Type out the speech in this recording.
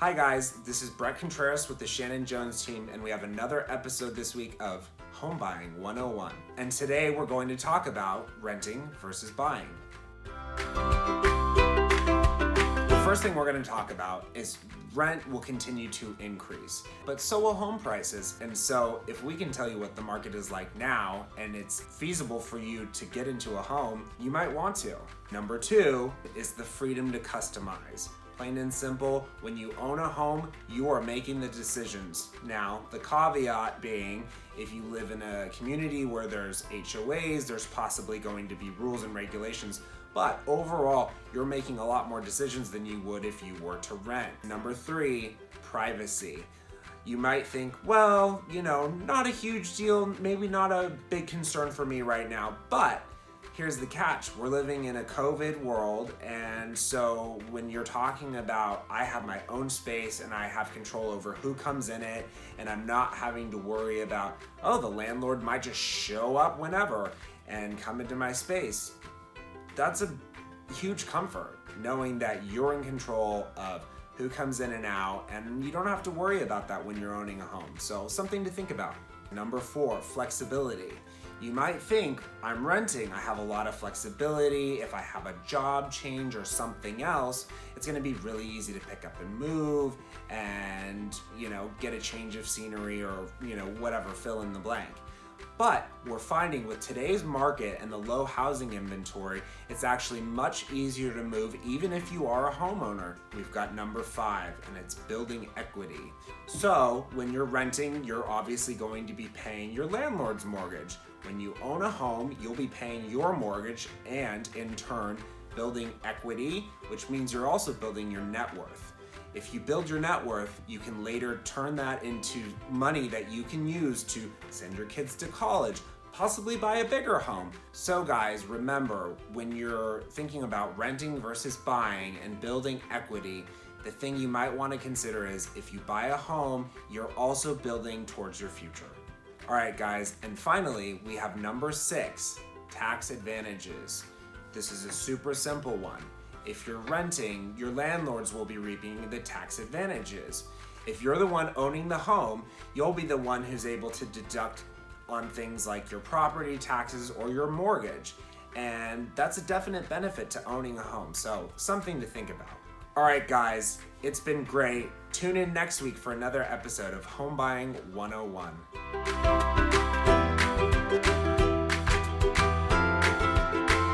Hi guys, this is Bret Contreras with the Shannon Jones Team, and we have another episode this week of Home Buying 101. And today we're going to talk about renting versus buying. The first thing we're going to talk about is rent will continue to increase, but so will home prices. And so if we can tell you what the market is like now and it's feasible for you to get into a home, you might want to. Number two is the freedom to customize. Plain and simple, when you own a home, you are making the decisions. Now, the caveat being, if you live in a community where there's HOAs, there's possibly going to be rules and regulations, but overall, you're making a lot more decisions than you would if you were to rent. Number three, privacy. You might think, well, not a huge deal, maybe not a big concern for me right now, but here's the catch. We're living in a COVID world, and so when you're talking about I have my own space and I have control over who comes in it, and I'm not having to worry about, the landlord might just show up whenever and come into my space. That's a huge comfort, knowing that you're in control of who comes in and out, and you don't have to worry about that when you're owning a home. So something to think about. Number four, flexibility. You might think, I'm renting, I have a lot of flexibility. If I have a job change or something else, it's gonna be really easy to pick up and move and, get a change of scenery or, whatever, fill in the blank. But we're finding with today's market and the low housing inventory, it's actually much easier to move even if you are a homeowner. We've got number five, and it's building equity. So when you're renting, you're obviously going to be paying your landlord's mortgage. When you own a home, you'll be paying your mortgage and in turn building equity, which means you're also building your net worth. If you build your net worth, you can later turn that into money that you can use to send your kids to college, possibly buy a bigger home. So guys, remember, when you're thinking about renting versus buying and building equity, the thing you might want to consider is if you buy a home, you're also building towards your future. All right, guys, and finally, we have number six, tax advantages. This is a super simple one. If you're renting, your landlords will be reaping the tax advantages. If you're the one owning the home, you'll be the one who's able to deduct on things like your property taxes or your mortgage. And that's a definite benefit to owning a home, so something to think about. All right, guys, it's been great. Tune in next week for another episode of Home Buying 101.